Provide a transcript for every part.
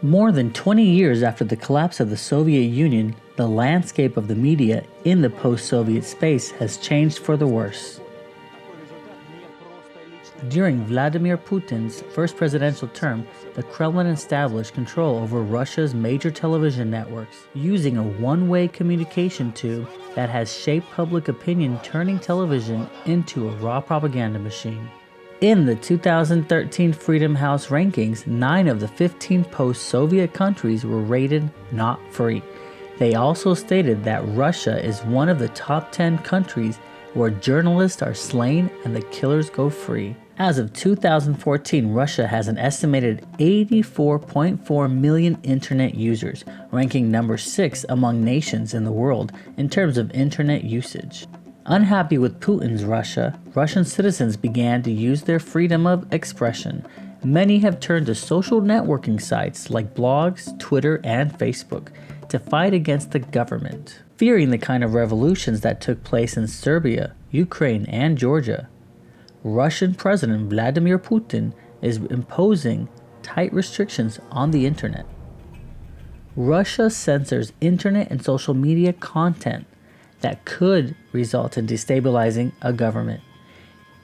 More than 20 years after the collapse of the Soviet Union, the landscape of the media in the post-Soviet space has changed for the worse. During Vladimir Putin's first presidential term, the Kremlin established control over Russia's major television networks, using a one-way communication tube that has shaped public opinion, turning television into a raw propaganda machine. In the 2013 Freedom House rankings, 9 of the 15 post-Soviet countries were rated not free. They also stated that Russia is one of the top 10 countries where journalists are slain and the killers go free. As of 2014, Russia has an estimated 84.4 million internet users, ranking number 6 among nations in the world in terms of internet usage. Unhappy with Putin's Russia, Russian citizens began to use their freedom of expression. Many have turned to social networking sites like blogs, Twitter, and Facebook to fight against the government. Fearing the kind of revolutions that took place in Serbia, Ukraine, and Georgia, Russian President Vladimir Putin is imposing tight restrictions on the internet. Russia censors internet and social media content that could result in destabilizing a government.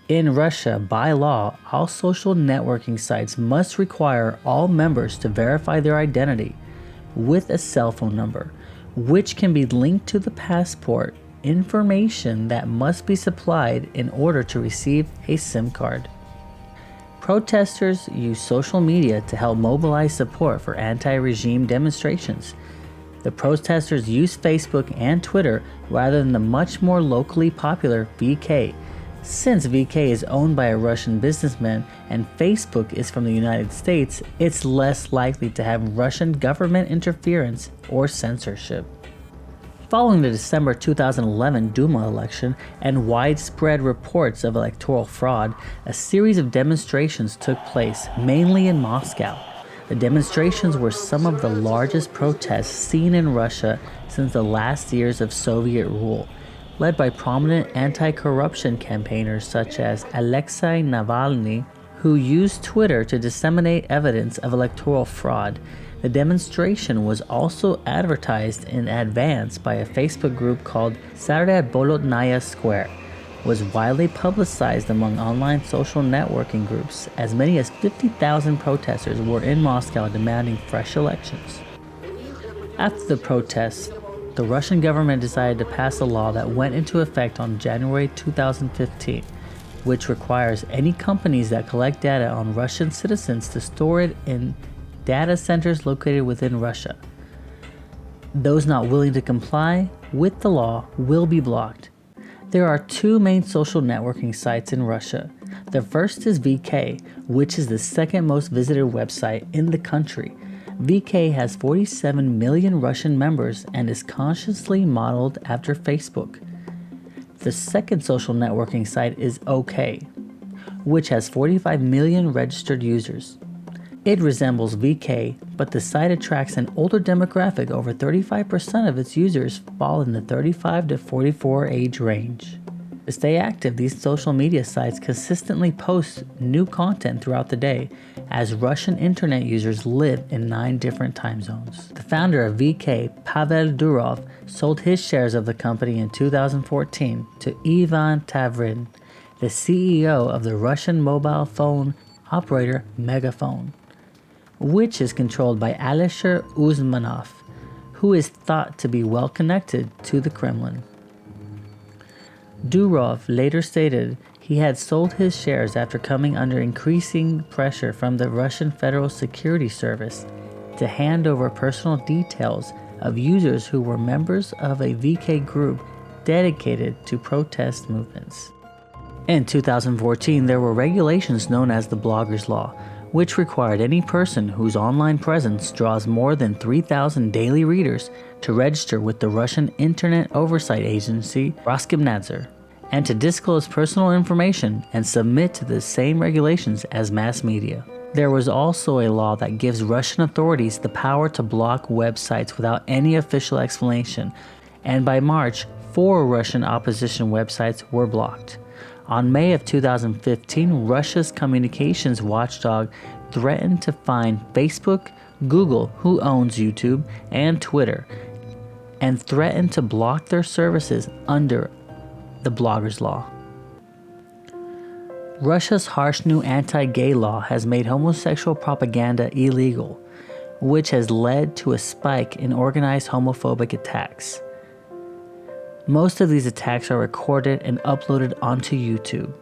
In Russia, by law, all social networking sites must require all members to verify their identity with a cell phone number, which can be linked to the passport information that must be supplied in order to receive a SIM card. Protesters use social media to help mobilize support for anti-regime demonstrations. The protesters use Facebook and Twitter rather than the much more locally popular VK. Since VK is owned by a Russian businessman and Facebook is from the United States, it's less likely to have Russian government interference or censorship. Following the December 2011 Duma election and widespread reports of electoral fraud, a series of demonstrations took place, mainly in Moscow. The demonstrations were some of the largest protests seen in Russia since the last years of Soviet rule, led by prominent anti-corruption campaigners such as Alexei Navalny, who used Twitter to disseminate evidence of electoral fraud. The demonstration was also advertised in advance by a Facebook group called Saraya Bolotnaya Square, was widely publicized among online social networking groups. As many as 50,000 protesters were in Moscow demanding fresh elections. After the protests, the Russian government decided to pass a law that went into effect on January 2015, which requires any companies that collect data on Russian citizens to store it in data centers located within Russia. Those not willing to comply with the law will be blocked. There are 2 main social networking sites in Russia. The first is VK, which is the second most visited website in the country. VK has 47 million Russian members and is consciously modeled after Facebook. The second social networking site is OK, which has 45 million registered users. It resembles VK, but the site attracts an older demographic. Over 35% of its users fall in the 35 to 44 age range. To stay active, these social media sites consistently post new content throughout the day, as Russian internet users live in 9 different time zones. The founder of VK, Pavel Durov, sold his shares of the company in 2014 to Ivan Tavrin, the CEO of the Russian mobile phone operator Megafon, which is controlled by Alisher Usmanov, who is thought to be well connected to the Kremlin. Durov later stated he had sold his shares after coming under increasing pressure from the Russian Federal Security Service to hand over personal details of users who were members of a VK group dedicated to protest movements. In 2014, there were regulations known as the Bloggers Law, which required any person whose online presence draws more than 3,000 daily readers to register with the Russian Internet Oversight Agency, Roskomnadzor, and to disclose personal information and submit to the same regulations as mass media. There was also a law that gives Russian authorities the power to block websites without any official explanation, and by March, 4 Russian opposition websites were blocked. On May of 2015, Russia's communications watchdog threatened to fine Facebook, Google, who owns YouTube, and Twitter, and threatened to block their services under the bloggers' law. Russia's harsh new anti-gay law has made homosexual propaganda illegal, which has led to a spike in organized homophobic attacks. Most of these attacks are recorded and uploaded onto YouTube.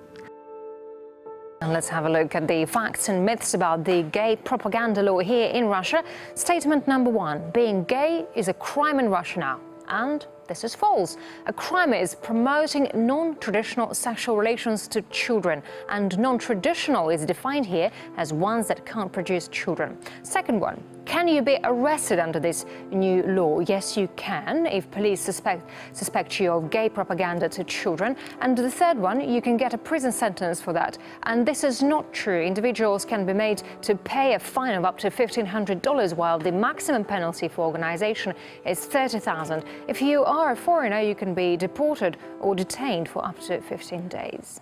And let's have a look at the facts and myths about the gay propaganda law here in Russia. Statement number 1. Being gay is a crime in Russia now. And this is false. A crime is promoting non-traditional sexual relations to children, and non-traditional is defined here as ones that can't produce children. Second one, can you be arrested under this new law? Yes, you can, if police suspect you of gay propaganda to children. And the third one, you can get a prison sentence for that. And this is not true. Individuals can be made to pay a fine of up to $1,500, while the maximum penalty for organization is $30,000. If you are a foreigner, you can be deported or detained for up to 15 days.